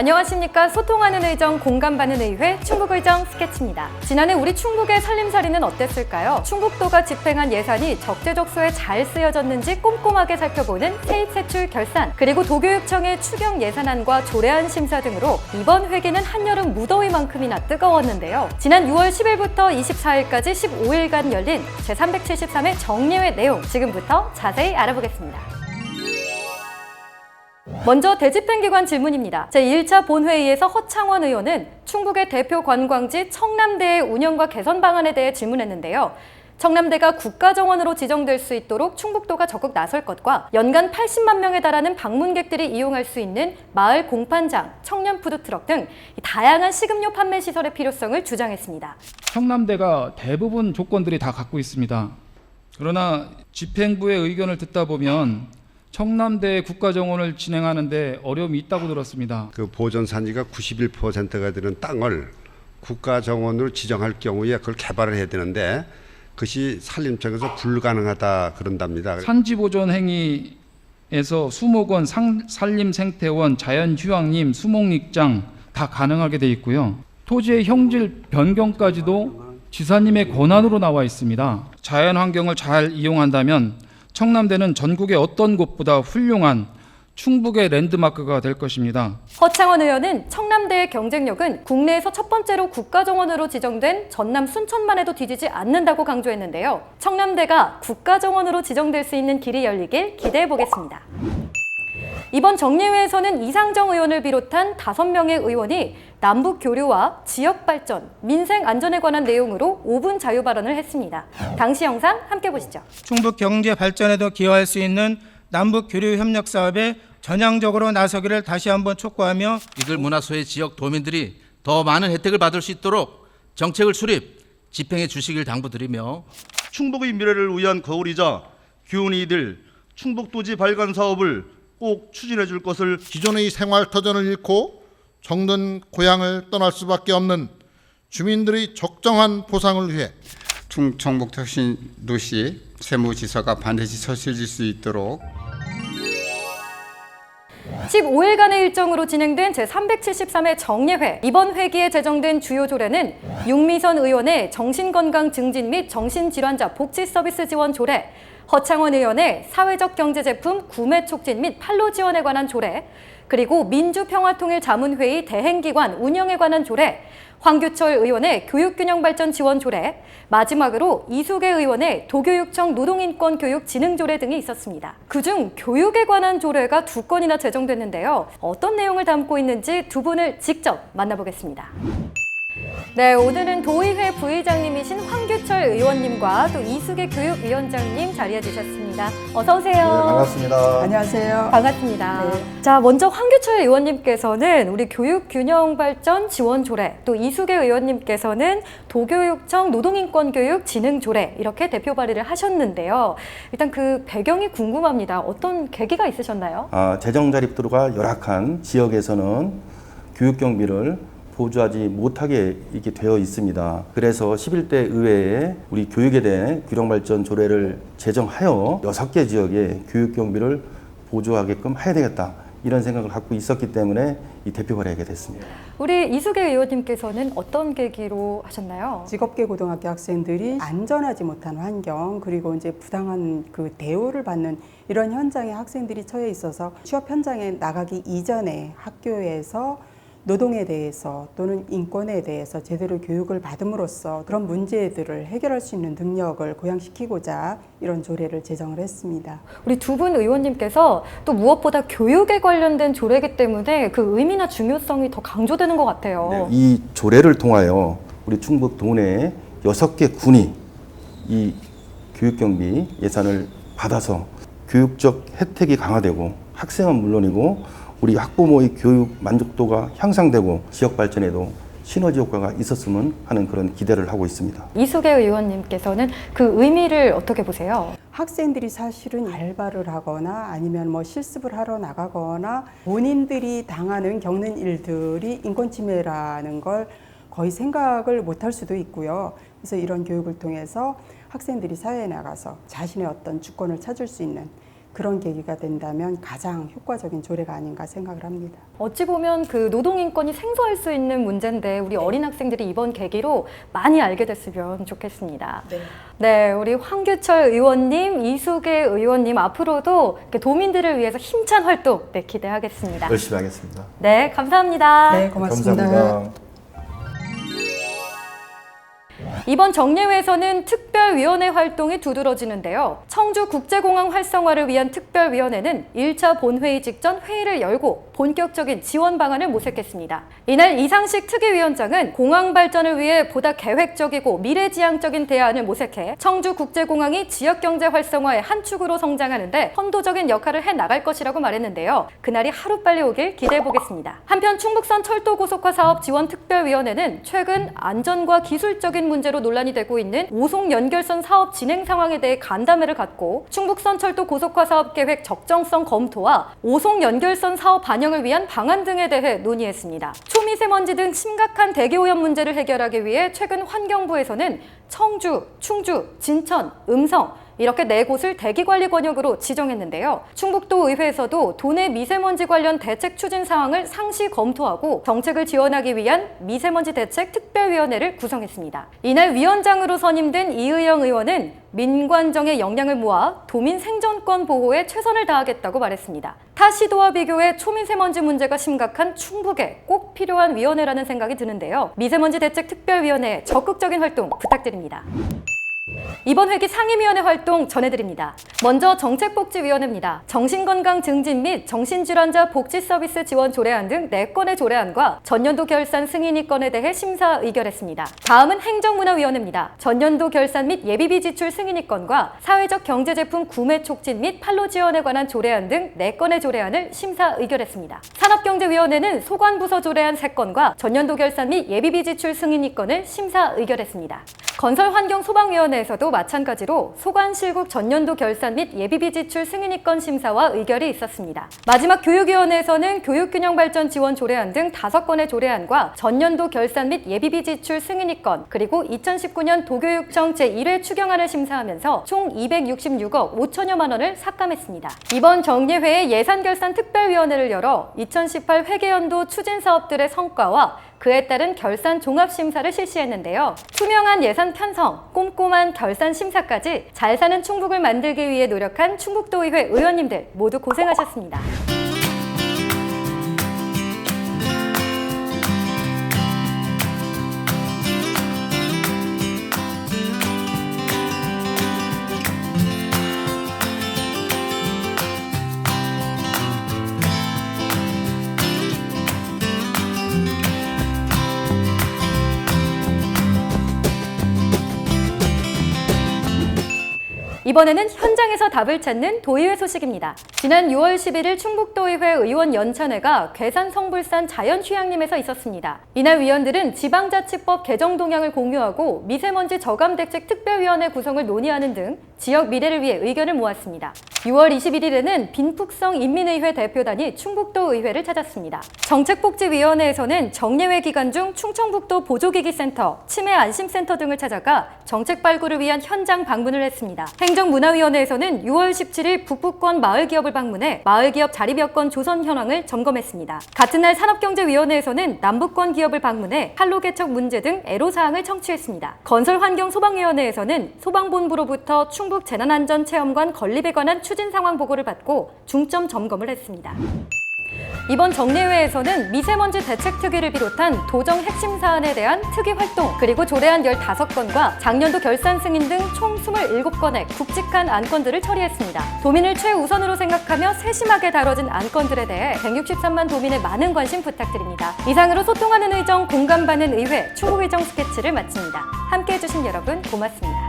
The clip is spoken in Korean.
안녕하십니까. 소통하는 의정, 공감받는 의회 충북의정 스케치입니다. 지난해 우리 충북의 살림살이는 어땠을까요? 충북도가 집행한 예산이 적재적소에 잘 쓰여졌는지 꼼꼼하게 살펴보는 세입세출 결산, 그리고 도교육청의 추경 예산안과 조례안 심사 등으로 이번 회기는 한여름 무더위만큼이나 뜨거웠는데요. 지난 6월 10일부터 24일까지 15일간 열린 제373회 정례회 내용 지금부터 자세히 알아보겠습니다. 먼저 대집행기관 질문입니다. 제1차 본회의에서 허창원 의원은 충북의 대표 관광지 청남대의 운영과 개선 방안에 대해 질문했는데요. 청남대가 국가정원으로 지정될 수 있도록 충북도가 적극 나설 것과 연간 80만 명에 달하는 방문객들이 이용할 수 있는 마을 공판장, 청년 푸드트럭 등 다양한 식음료 판매 시설의 필요성을 주장했습니다. 청남대가 대부분 조건들이 다 갖고 있습니다. 그러나 집행부의 의견을 듣다 보면 청남대 국가정원을 진행하는데 어려움이 있다고 들었습니다. 그 보존산지가 91%가 되는 땅을 국가정원으로 지정할 경우에 그걸 개발을 해야 되는데 그것이 산림청에서 불가능하다 그런답니다. 산지보존 행위에서 수목원, 산림생태원, 자연휴양림, 수목립장 다 가능하게 돼 있고요. 토지의 형질 변경까지도 지사님의 권한으로 나와 있습니다. 자연환경을 잘 이용한다면 청남대는 전국의 어떤 곳보다 훌륭한 충북의 랜드마크가 될 것입니다. 허창원 의원은 청남대의 경쟁력은 국내에서 첫 번째로 국가정원으로 지정된 전남 순천만 해도 뒤지지 않는다고 강조했는데요. 청남대가 국가정원으로 지정될 수 있는 길이 열리길 기대해 보겠습니다. 이번 정례회에서는 이상정 의원을 비롯한 5명의 의원이 남북 교류와 지역 발전, 민생 안전에 관한 내용으로 5분 자유 발언을 했습니다. 당시 영상 함께 보시죠. 충북 경제 발전에도 기여할 수 있는 남북 교류 협력 사업에 전향적으로 나서기를 다시 한번 촉구하며 이들 문화소의 지역 도민들이 더 많은 혜택을 받을 수 있도록 정책을 수립, 집행해 주시길 당부드리며 충북의 미래를 위한 거울이자 기훈이들 충북도지 발간 사업을 꼭 추진해 줄 것을 기존의 생활터전을 잃고 정든 고향을 떠날 수밖에 없는 주민들의 적정한 보상을 위해 충청북혁신도시 세무지서가 반드시 서실질 수 있도록 15일간의 일정으로 진행된 제373회 정례회. 이번 회기에 제정된 주요 조례는 윤미선 의원의 정신건강 증진 및 정신질환자 복지서비스 지원 조례, 허창원 의원의 사회적 경제제품 구매 촉진 및 판로 지원에 관한 조례, 그리고 민주평화통일자문회의 대행기관 운영에 관한 조례, 황규철 의원의 교육균형발전 지원 조례, 마지막으로 이수계 의원의 도교육청 노동인권교육진흥조례 등이 있었습니다. 그중 교육에 관한 조례가 2건이나 제정됐는데요. 어떤 내용을 담고 있는지 두 분을 직접 만나보겠습니다. 네, 오늘은 도의회 부의장님이신 황규철 의원님과 또 이수계 교육위원장님 자리해 주셨습니다. 어서 오세요. 네, 반갑습니다. 안녕하세요. 반갑습니다. 네. 자, 먼저 황규철 의원님께서는 우리 교육균형발전 지원조례, 또 이수계 의원님께서는 도교육청 노동인권교육진흥조례 이렇게 대표 발의를 하셨는데요. 일단 그 배경이 궁금합니다. 어떤 계기가 있으셨나요? 재정 자립도가 열악한 지역에서는 교육 경비를 보조하지 못하게 이렇게 되어 있습니다. 그래서 11대 의회에 우리 교육에 대해 균형발전 조례를 제정하여 6개 지역에 교육 경비를 보조하게끔 해야 되겠다. 이런 생각을 갖고 있었기 때문에 이 대표 발의하게 됐습니다. 우리 이수계 의원님께서는 어떤 계기로 하셨나요? 직업계 고등학교 학생들이 안전하지 못한 환경 그리고 이제 부당한 그 대우를 받는 이런 현장에 학생들이 처해 있어서 취업 현장에 나가기 이전에 학교에서 노동에 대해서 또는 인권에 대해서 제대로 교육을 받음으로써 그런 문제들을 해결할 수 있는 능력을 고양시키고자 이런 조례를 제정을 했습니다. 우리 두 분 의원님께서 또 무엇보다 교육에 관련된 조례이기 때문에 그 의미나 중요성이 더 강조되는 것 같아요. 네, 이 조례를 통하여 우리 충북 도내 6개 군이 이 교육경비 예산을 받아서 교육적 혜택이 강화되고 학생은 물론이고 우리 학부모의 교육 만족도가 향상되고 지역 발전에도 시너지 효과가 있었으면 하는 그런 기대를 하고 있습니다. 이수계 의원님께서는 그 의미를 어떻게 보세요? 학생들이 사실은 알바를 하거나 아니면 뭐 실습을 하러 나가거나 본인들이 겪는 일들이 인권 침해라는 걸 거의 생각을 못할 수도 있고요. 그래서 이런 교육을 통해서 학생들이 사회에 나가서 자신의 어떤 주권을 찾을 수 있는 그런 계기가 된다면 가장 효과적인 조례가 아닌가 생각을 합니다. 어찌 보면 그 노동인권이 생소할 수 있는 문제인데 우리 어린 학생들이 이번 계기로 많이 알게 됐으면 좋겠습니다. 네, 우리 황규철 의원님, 이수계 의원님 앞으로도 이렇게 도민들을 위해서 힘찬 활동 기대하겠습니다. 열심히 하겠습니다. 네, 감사합니다. 네, 고맙습니다. 감사합니다. 이번 정례회에서는 특별위원회 활동이 두드러지는데요. 청주국제공항 활성화를 위한 특별위원회는 1차 본회의 직전 회의를 열고 본격적인 지원 방안을 모색했습니다. 이날 이상식 특위위원장은 공항 발전을 위해 보다 계획적이고 미래지향적인 대안을 모색해 청주국제공항이 지역경제 활성화의 한 축으로 성장하는데 선도적인 역할을 해나갈 것이라고 말했는데요. 그날이 하루빨리 오길 기대해보겠습니다. 한편 충북선 철도고속화 사업 지원특별위원회는 최근 안전과 기술적인 문제로 논란이 되고 있는 오송 연결선 사업 진행 상황에 대해 간담회를 갖고 충북선 철도 고속화 사업 계획 적정성 검토와 오송 연결선 사업 반영을 위한 방안 등에 대해 논의했습니다. 초미세먼지 등 심각한 대기오염 문제를 해결하기 위해 최근 환경부에서는 청주, 충주, 진천, 음성 이렇게 4곳을 대기관리 권역으로 지정했는데요. 충북도 의회에서도 도내 미세먼지 관련 대책 추진 사항을 상시 검토하고 정책을 지원하기 위한 미세먼지 대책 특별위원회를 구성했습니다. 이날 위원장으로 선임된 이의영 의원은 민관정의 역량을 모아 도민 생존권 보호에 최선을 다하겠다고 말했습니다. 타 시도와 비교해 초미세먼지 문제가 심각한 충북에 꼭 필요한 위원회라는 생각이 드는데요. 미세먼지 대책 특별위원회 적극적인 활동 부탁드립니다. 이번 회기 상임위원회 활동 전해드립니다. 먼저 정책복지위원회입니다. 정신건강 증진 및 정신질환자 복지서비스 지원 조례안 등 4건의 조례안과 전년도 결산 승인이 건에 대해 심사 의결했습니다. 다음은 행정문화위원회입니다. 전년도 결산 및 예비비 지출 승인이 건과 사회적 경제제품 구매 촉진 및 판로 지원에 관한 조례안 등 4건의 조례안을 심사 의결했습니다. 산업경제위원회는 소관부서 조례안 3건과 전년도 결산 및 예비비 지출 승인이 건을 심사 의결했습니다. 건설환경소방위원회에서도 마찬가지로 소관실국 전년도 결산 및 예비비 지출 승인이 건 심사와 의결이 있었습니다. 마지막 교육위원회에서는 교육균형발전 지원 조례안 등 5건의 조례안과 전년도 결산 및 예비비 지출 승인이 건 그리고 2019년 도교육청 제1회 추경안을 심사하면서 총 266억 5천여만 원을 삭감했습니다. 이번 정례회에 예산결산특별위원회를 열어 2018 회계연도 추진사업들의 성과와 그에 따른 결산 종합심사를 실시했는데요. 투명한 예산 편성, 꼼꼼한 결산 심사까지 잘 사는 충북을 만들기 위해 노력한 충북도의회 의원님들 모두 고생하셨습니다. 이번에는 현장에서 답을 찾는 도의회 소식입니다. 지난 6월 11일 충북도의회 의원연찬회가 괴산 성불산 자연휴양림에서 있었습니다. 이날 위원들은 지방자치법 개정 동향을 공유하고 미세먼지 저감대책 특별위원회 구성을 논의하는 등 지역 미래를 위해 의견을 모았습니다. 6월 21일에는 빈푹성 인민의회 대표단이 충북도의회를 찾았습니다. 정책복지위원회에서는 정례회 기간 중 충청북도 보조기기센터, 치매안심센터 등을 찾아가 정책 발굴을 위한 현장 방문을 했습니다. 행정문화위원회에서는 6월 17일 북부권 마을기업을 방문해 마을기업 자립여건 조성 현황을 점검했습니다. 같은 날 산업경제위원회에서는 남부권 기업을 방문해 판로 개척 문제 등 애로사항을 청취했습니다. 건설환경소방위원회에서는 소방본부로부터 충북 재난안전체험관 건립에 관한 추진 상황 보고를 받고 중점 점검을 했습니다. 이번 정례회에서는 미세먼지 대책특위를 비롯한 도정 핵심 사안에 대한 특위 활동, 그리고 조례안 15건과 작년도 결산 승인 등 총 27건의 굵직한 안건들을 처리했습니다. 도민을 최우선으로 생각하며 세심하게 다뤄진 안건들에 대해 163만 도민의 많은 관심 부탁드립니다. 이상으로 소통하는 의정, 공감받는 의회, 충북의정 스케치를 마칩니다. 함께해 주신 여러분 고맙습니다.